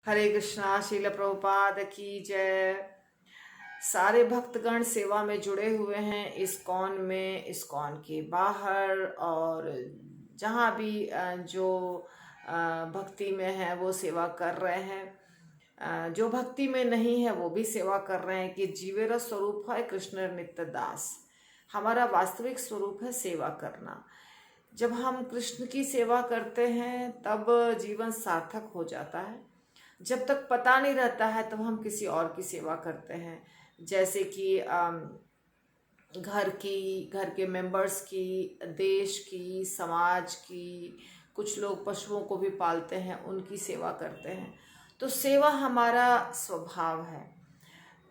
हरे कृष्णा। श्रील प्रभुपाद की जय। सारे भक्तगण सेवा में जुड़े हुए हैं, इस्कॉन में, इस्कॉन के बाहर, और जहाँ भी जो भक्ति में है वो सेवा कर रहे हैं। जो भक्ति में नहीं है वो भी सेवा कर रहे हैं कि जीवेर स्वरूप है कृष्ण नित्य दास। हमारा वास्तविक स्वरूप है सेवा करना। जब हम कृष्ण की सेवा करते हैं तब जीवन सार्थक हो जाता है। जब तक पता नहीं रहता है तब हम किसी और की सेवा करते हैं, जैसे कि घर के मेंबर्स की, देश की, समाज की। कुछ लोग पशुओं को भी पालते हैं, उनकी सेवा करते हैं। तो सेवा हमारा स्वभाव है।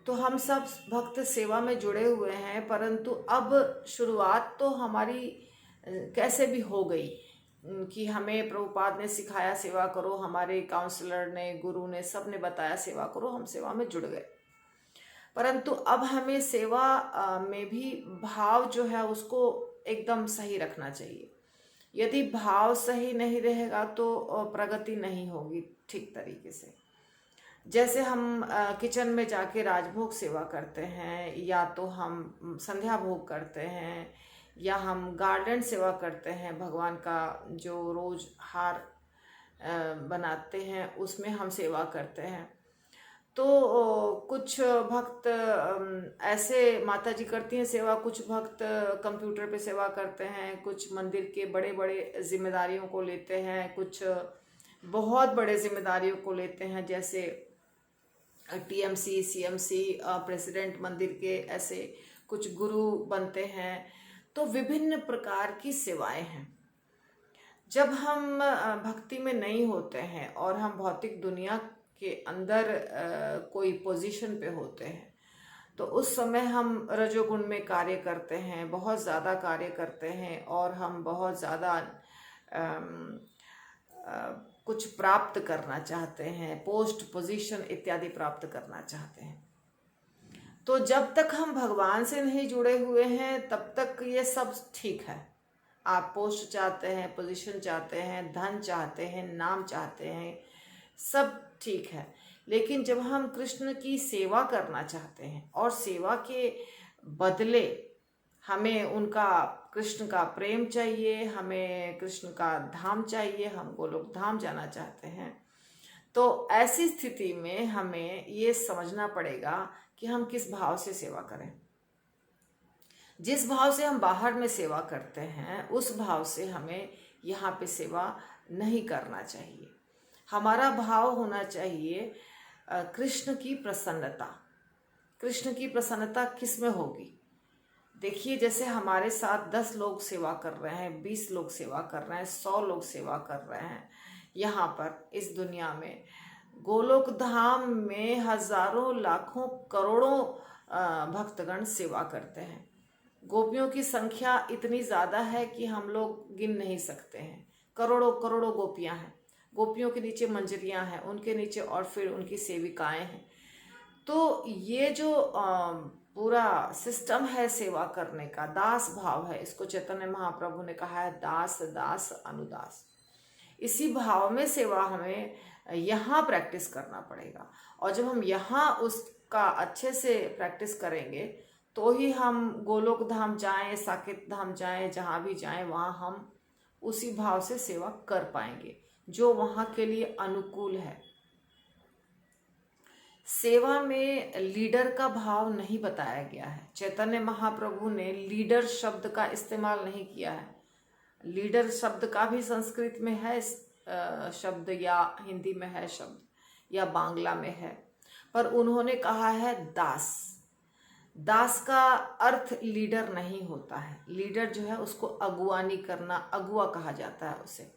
तो हम सब भक्त सेवा में जुड़े हुए हैं, परंतु अब शुरुआत तो हमारी कैसे भी हो गई कि हमें प्रभुपाद ने सिखाया सेवा करो, हमारे काउंसलर ने, गुरु ने, सब ने बताया सेवा करो, हम सेवा में जुड़ गए। परंतु अब हमें सेवा में भी भाव जो है उसको एकदम सही रखना चाहिए। यदि भाव सही नहीं रहेगा तो प्रगति नहीं होगी ठीक तरीके से। जैसे हम किचन में जाके राजभोग सेवा करते हैं, या तो हम संध्या भोग करते हैं, या हम गार्डन सेवा करते हैं, भगवान का जो रोज हार बनाते हैं उसमें हम सेवा करते हैं। तो कुछ भक्त ऐसे माता जी करती हैं सेवा, कुछ भक्त कंप्यूटर पे सेवा करते हैं, कुछ मंदिर के बड़े बड़े जिम्मेदारियों को लेते हैं, कुछ बहुत बड़े जिम्मेदारियों को लेते हैं, जैसे टीएमसी, सीएमसी, प्रेसिडेंट मंदिर के, ऐसे कुछ गुरु बनते हैं। तो विभिन्न प्रकार की सेवाएं हैं। जब हम भक्ति में नहीं होते हैं और हम भौतिक दुनिया के अंदर कोई पोजीशन पे होते हैं, तो उस समय हम रजोगुण में कार्य करते हैं, बहुत ज़्यादा कार्य करते हैं, और हम बहुत ज़्यादा कुछ प्राप्त करना चाहते हैं, पोस्ट पोजीशन इत्यादि प्राप्त करना चाहते हैं। तो जब तक हम भगवान से नहीं जुड़े हुए हैं तब तक ये सब ठीक है। आप पोस्ट चाहते हैं, पोजीशन चाहते हैं, धन चाहते हैं, नाम चाहते हैं, सब ठीक है। लेकिन जब हम कृष्ण की सेवा करना चाहते हैं और सेवा के बदले हमें उनका, कृष्ण का प्रेम चाहिए, हमें कृष्ण का धाम चाहिए, हम गोलोक धाम जाना चाहते हैं, तो ऐसी स्थिति में हमें ये समझना पड़ेगा कि हम किस भाव से सेवा करें। जिस भाव से हम बाहर में सेवा करते हैं उस भाव से हमें यहाँ पे सेवा नहीं करना चाहिए। हमारा भाव होना चाहिए कृष्ण की प्रसन्नता। कृष्ण की प्रसन्नता किस में होगी? देखिए, जैसे हमारे साथ 10 लोग सेवा कर रहे हैं, 20 लोग सेवा कर रहे हैं, 100 लोग सेवा कर रहे हैं, यहाँ पर इस दुनिया में गोलोक धाम में हजारों, लाखों, करोड़ों भक्तगण सेवा करते हैं। गोपियों की संख्या इतनी ज़्यादा है कि हम लोग गिन नहीं सकते हैं। करोड़ों करोड़ों गोपियाँ हैं। गोपियों के नीचे मंजरियाँ हैं, उनके नीचे और फिर उनकी सेविकाएं हैं। तो ये जो पूरा सिस्टम है सेवा करने का, दास भाव है, इसको चैतन्य महाप्रभु ने कहा है दास दास अनुदास। इसी भाव में सेवा हमें यहाँ प्रैक्टिस करना पड़ेगा। और जब हम यहाँ उसका अच्छे से प्रैक्टिस करेंगे तो ही हम गोलोक धाम जाएं, साकेत धाम जाएं, जहाँ भी जाएं वहाँ हम उसी भाव से सेवा कर पाएंगे जो वहाँ के लिए अनुकूल है। सेवा में लीडर का भाव नहीं बताया गया है। चैतन्य महाप्रभु ने लीडर शब्द का इस्तेमाल नहीं किया है। लीडर शब्द का भी संस्कृत में है शब्द, या हिंदी में है शब्द, या बांग्ला में है, पर उन्होंने कहा है दास। दास का अर्थ लीडर नहीं होता है। लीडर जो है उसको अगुवानी करना, अगुआ कहा जाता है उसे।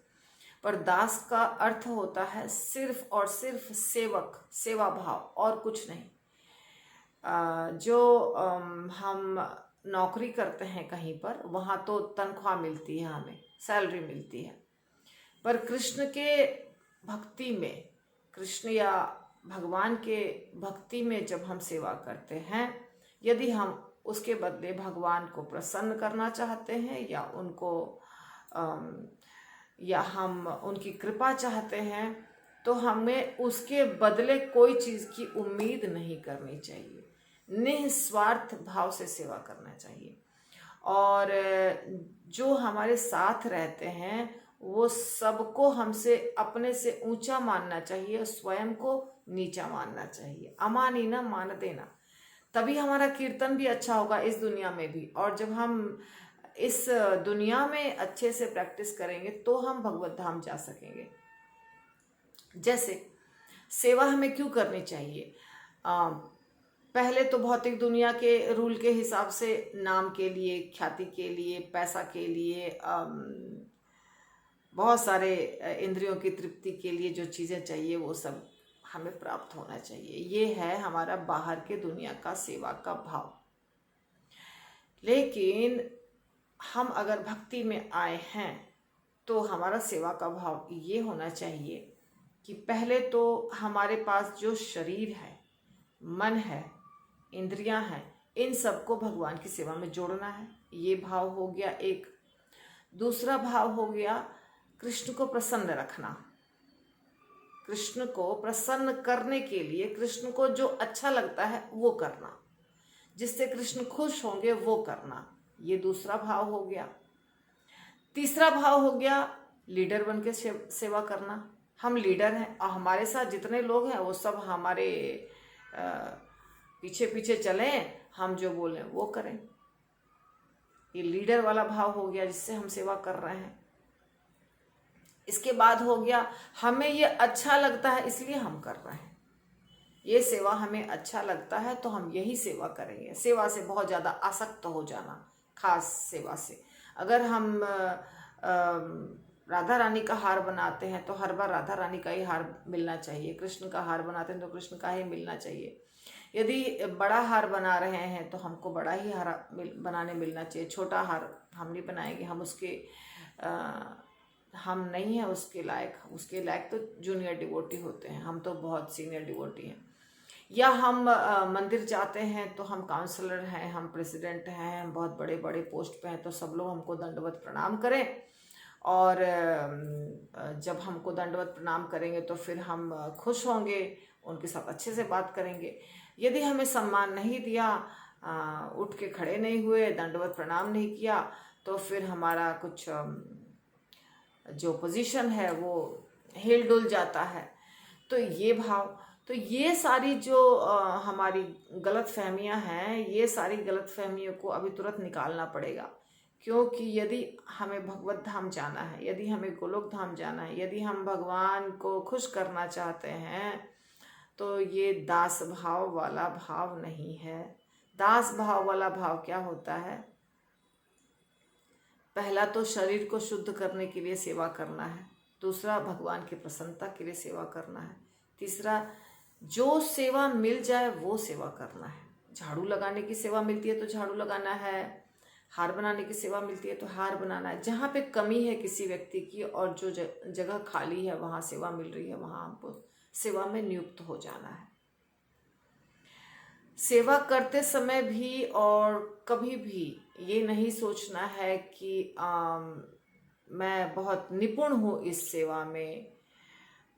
पर दास का अर्थ होता है सिर्फ और सिर्फ सेवक, सेवा भाव, और कुछ नहीं। जो हम नौकरी करते हैं कहीं पर, वहाँ तो तनख्वाह मिलती है, हमें सैलरी मिलती है। पर कृष्ण के भक्ति में, कृष्ण या भगवान के भक्ति में जब हम सेवा करते हैं, यदि हम उसके बदले भगवान को प्रसन्न करना चाहते हैं, या उनको या हम उनकी कृपा चाहते हैं, तो हमें उसके बदले कोई चीज़ की उम्मीद नहीं करनी चाहिए। निस्वार्थ भाव से सेवा करना चाहिए। और जो हमारे साथ रहते हैं वो सबको हमसे अपने से ऊंचा मानना चाहिए और स्वयं को नीचा मानना चाहिए। अमानी न मान देना, तभी हमारा कीर्तन भी अच्छा होगा इस दुनिया में भी। और जब हम इस दुनिया में अच्छे से प्रैक्टिस करेंगे तो हम भगवत धाम जा सकेंगे। जैसे सेवा हमें क्यों करनी चाहिए? पहले तो भौतिक दुनिया के रूल के हिसाब से नाम के लिए, ख्याति के लिए, पैसा के लिए, बहुत सारे इंद्रियों की तृप्ति के लिए जो चीज़ें चाहिए वो सब हमें प्राप्त होना चाहिए। ये है हमारा बाहर के दुनिया का सेवा का भाव। लेकिन हम अगर भक्ति में आए हैं तो हमारा सेवा का भाव ये होना चाहिए कि पहले तो हमारे पास जो शरीर है, मन है, इंद्रियां हैं, इन सबको भगवान की सेवा में जोड़ना है। ये भाव हो गया एक। दूसरा भाव हो गया कृष्ण को प्रसन्न रखना। कृष्ण को प्रसन्न करने के लिए कृष्ण को जो अच्छा लगता है वो करना, जिससे कृष्ण खुश होंगे वो करना। ये दूसरा भाव हो गया। तीसरा भाव हो गया लीडर बन के सेवा करना। हम लीडर हैं और हमारे साथ जितने लोग हैं वो सब हमारे पीछे पीछे चलें, हम जो बोलें वो करें। ये लीडर वाला भाव हो गया जिससे हम सेवा कर रहे हैं। इसके बाद हो गया हमें ये अच्छा लगता है इसलिए हम कर रहे हैं। ये सेवा हमें अच्छा लगता है तो हम यही सेवा करेंगे। सेवा से बहुत ज़्यादा आसक्त हो जाना, खास सेवा से। अगर हम राधा रानी का हार बनाते हैं तो हर बार राधा रानी का ही हार मिलना चाहिए। कृष्ण का हार बनाते हैं तो कृष्ण का ही मिलना चाहिए। यदि बड़ा हार बना रहे हैं तो हमको बड़ा ही हार बनाने मिलना चाहिए। छोटा हार हम नहीं बनाएंगे, हम नहीं हैं उसके लायक तो जूनियर डिवोटी होते हैं, हम तो बहुत सीनियर डिवोटी हैं। या हम मंदिर जाते हैं तो हम काउंसलर हैं, हम प्रेसिडेंट हैं, हम बहुत बड़े बड़े पोस्ट पे हैं, तो सब लोग हमको दंडवत प्रणाम करें। और जब हमको दंडवत प्रणाम करेंगे तो फिर हम खुश होंगे, उनके साथ अच्छे से बात करेंगे। यदि हमें सम्मान नहीं दिया, उठ के खड़े नहीं हुए, दंडवत प्रणाम नहीं किया, तो फिर हमारा कुछ जो पोजीशन है वो हिल डुल जाता है। तो ये भाव, तो ये सारी जो हमारी गलत फहमियाँ हैं, ये सारी गलत फहमियों को अभी तुरंत निकालना पड़ेगा। क्योंकि यदि हमें भगवत धाम जाना है, यदि हमें गोलोक धाम जाना है, यदि हम भगवान को खुश करना चाहते हैं, तो ये दास भाव वाला भाव नहीं है। दास भाव वाला भाव क्या होता है? पहला तो शरीर को शुद्ध करने के लिए सेवा करना है। दूसरा भगवान की प्रसन्नता के लिए सेवा करना है। तीसरा जो सेवा मिल जाए वो सेवा करना है। झाड़ू लगाने की सेवा मिलती है तो झाड़ू लगाना है, हार बनाने की सेवा मिलती है तो हार बनाना है। जहाँ पे कमी है किसी व्यक्ति की और जो जगह खाली है वहाँ सेवा मिल रही है, वहाँ हमको सेवा में नियुक्त हो जाना है। सेवा करते समय भी और कभी भी ये नहीं सोचना है कि मैं बहुत निपुण हूँ इस सेवा में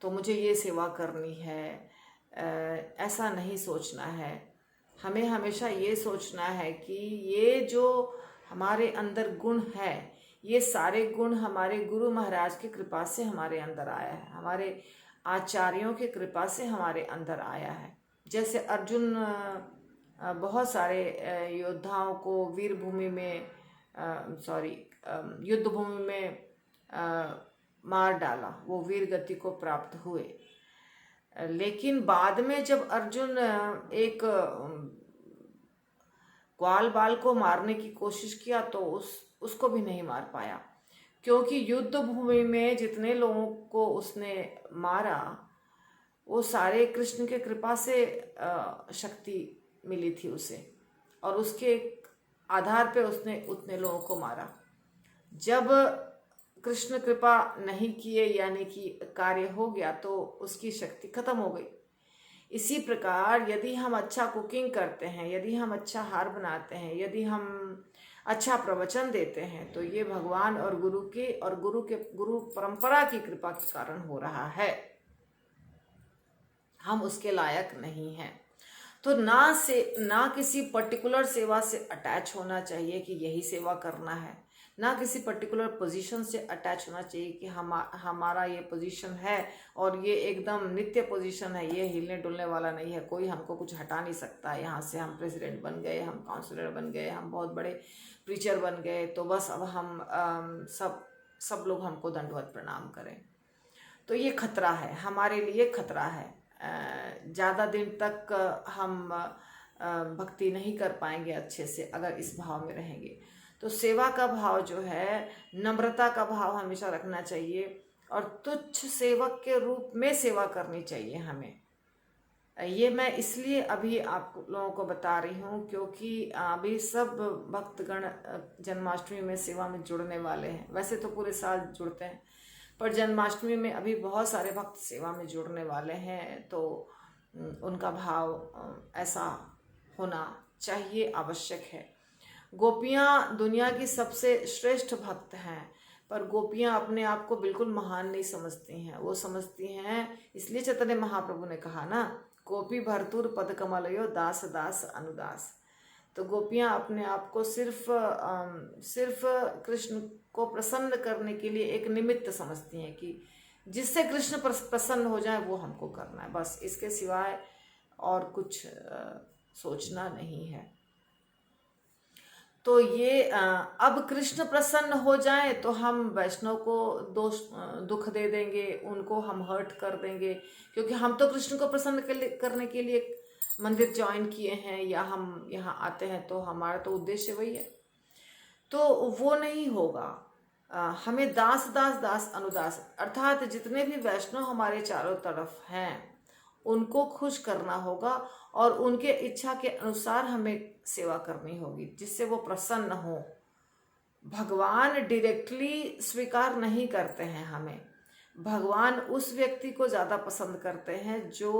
तो मुझे ये सेवा करनी है, ऐसा नहीं सोचना है। हमें हमेशा ये सोचना है कि ये जो हमारे अंदर गुण है, ये सारे गुण हमारे गुरु महाराज की कृपा से हमारे अंदर आया है, हमारे आचार्यों की कृपा से हमारे अंदर आया है। जैसे अर्जुन बहुत सारे योद्धाओं को वीर भूमि में युद्ध भूमि में मार डाला, वो वीर गति को प्राप्त हुए। लेकिन बाद में जब अर्जुन एक ग्वाल बाल को मारने की कोशिश किया तो उसको भी नहीं मार पाया, क्योंकि युद्ध भूमि में जितने लोगों को उसने मारा वो सारे कृष्ण के कृपा से शक्ति मिली थी उसे, और उसके आधार पे उसने उतने लोगों को मारा। जब कृष्ण कृपा नहीं किए यानी कि कार्य हो गया तो उसकी शक्ति खत्म हो गई। इसी प्रकार यदि हम अच्छा कुकिंग करते हैं, यदि हम अच्छा हार बनाते हैं, यदि हम अच्छा प्रवचन देते हैं तो ये भगवान और गुरु के और गुरु परंपरा की कृपा के कारण हो रहा है। हम उसके लायक नहीं हैं। तो ना किसी पर्टिकुलर सेवा से अटैच होना चाहिए कि यही सेवा करना है, ना किसी पर्टिकुलर पोजीशन से अटैच होना चाहिए कि हमारा ये पोजीशन है और ये एकदम नित्य पोजीशन है, ये हिलने डुलने वाला नहीं है, कोई हमको कुछ हटा नहीं सकता। यहाँ से हम प्रेसिडेंट बन गए, हम काउंसलर बन गए, हम बहुत बड़े प्रीचर बन गए, तो बस अब हम सब लोग हमको दंडवत प्रणाम करें। तो ये खतरा है, हमारे लिए खतरा है। ज़्यादा दिन तक हम भक्ति नहीं कर पाएंगे अच्छे से अगर इस भाव में रहेंगे। तो सेवा का भाव जो है, नम्रता का भाव हमेशा रखना चाहिए और तुच्छ सेवक के रूप में सेवा करनी चाहिए हमें। ये मैं इसलिए अभी आप लोगों को बता रही हूँ क्योंकि अभी सब भक्तगण जन्माष्टमी में सेवा में जुड़ने वाले हैं। वैसे तो पूरे साल जुड़ते हैं, पर जन्माष्टमी में अभी बहुत सारे भक्त सेवा में जुड़ने वाले हैं, तो उनका भाव ऐसा होना चाहिए, आवश्यक है। गोपियाँ दुनिया की सबसे श्रेष्ठ भक्त हैं, पर गोपियाँ अपने आप को बिल्कुल महान नहीं समझती हैं। वो समझती हैं, इसलिए चैतन्य महाप्रभु ने कहा ना, गोपी भरतुर पद कमलयो दास दास अनुदास। तो गोपियाँ अपने आप को सिर्फ कृष्ण को प्रसन्न करने के लिए एक निमित्त समझती हैं कि जिससे कृष्ण प्रसन्न हो जाए वो हमको करना है, बस इसके सिवाय और कुछ सोचना नहीं है। तो ये अब कृष्ण प्रसन्न हो जाए तो हम वैष्णव को दुख दे देंगे, उनको हम हर्ट कर देंगे, क्योंकि हम तो कृष्ण को प्रसन्न करने के लिए मंदिर ज्वाइन किए हैं या हम यहाँ आते हैं, तो हमारा तो उद्देश्य वही है। तो वो नहीं होगा। हमें दास दास दास अनुदास, अर्थात जितने भी वैष्णव हमारे चारों तरफ हैं उनको खुश करना होगा और उनके इच्छा के अनुसार हमें सेवा करनी होगी, जिससे वो प्रसन्न हो। भगवान डायरेक्टली स्वीकार नहीं करते हैं हमें। भगवान उस व्यक्ति को ज़्यादा पसंद करते हैं जो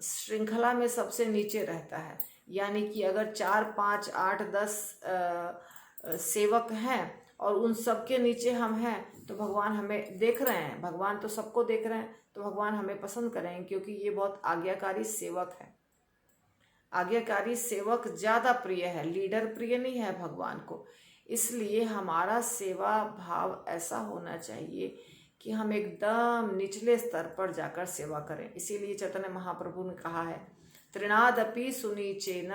श्रृंखला में सबसे नीचे रहता है। यानी कि अगर 4, 5, 8, 10 सेवक हैं और उन सबके नीचे हम हैं, तो भगवान हमें देख रहे हैं, भगवान तो सबको देख रहे हैं, तो भगवान हमें पसंद करेंगे, क्योंकि ये बहुत आज्ञाकारी सेवक है। आज्ञाकारी सेवक ज़्यादा प्रिय है, लीडर प्रिय नहीं है भगवान को। इसलिए हमारा सेवा भाव ऐसा होना चाहिए कि हम एकदम निचले स्तर पर जाकर सेवा करें। इसीलिए चैतन्य महाप्रभु ने कहा है, तृणादपि सुनीचेन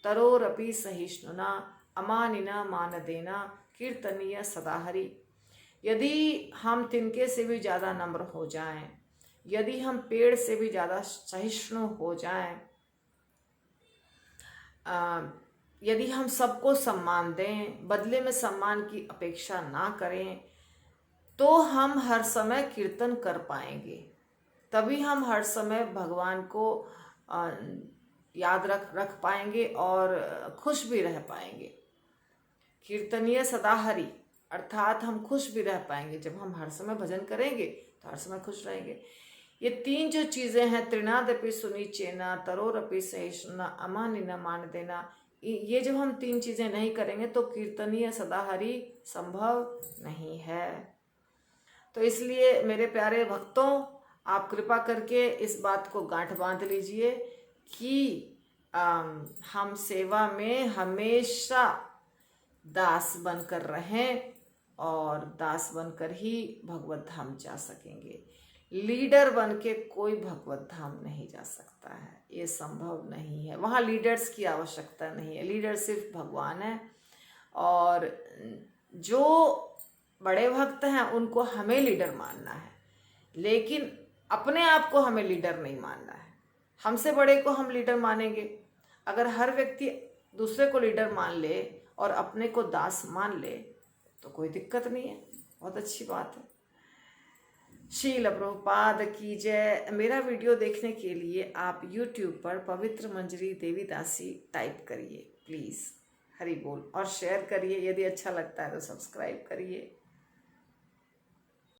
तरोरपि सहिष्णुना अमानिना मान देना कीर्तनीय सदाहरि। यदि हम तिनके से भी ज़्यादा नम्र हो जाएं, यदि हम पेड़ से भी ज़्यादा सहिष्णु हो जाएं, यदि हम सबको सम्मान दें, बदले में सम्मान की अपेक्षा ना करें, तो हम हर समय कीर्तन कर पाएंगे। तभी हम हर समय भगवान को याद रख पाएंगे और खुश भी रह पाएंगे। कीर्तनीय सदाहरि अर्थात हम खुश भी रह पाएंगे। जब हम हर समय भजन करेंगे तो हर समय खुश रहेंगे। ये 3 जो चीज़ें हैं, तृणादपि सुनीचेना तरोरपि सहिष्णुना अमानिना मान देना, ये जब हम 3 चीज़ें नहीं करेंगे तो कीर्तनीय सदाहरि संभव नहीं है। तो इसलिए मेरे प्यारे भक्तों, आप कृपा करके इस बात को गांठ बांध लीजिए कि हम सेवा में हमेशा दास बनकर रहें और दास बनकर ही भगवत धाम जा सकेंगे। लीडर बन के कोई भगवत धाम नहीं जा सकता है, ये संभव नहीं है। वहाँ लीडर्स की आवश्यकता नहीं है, लीडर सिर्फ भगवान है। और जो बड़े भक्त हैं उनको हमें लीडर मानना है, लेकिन अपने आप को हमें लीडर नहीं मानना है। हमसे बड़े को हम लीडर मानेंगे। अगर हर व्यक्ति दूसरे को लीडर मान ले और अपने को दास मान ले तो कोई दिक्कत नहीं है, बहुत अच्छी बात है। श्रील प्रभुपाद की जय। मेरा वीडियो देखने के लिए आप YouTube पर पवित्र मंजरी देवीदासी टाइप करिए प्लीज़, हरि बोल, और शेयर करिए। यदि अच्छा लगता है तो सब्सक्राइब करिए।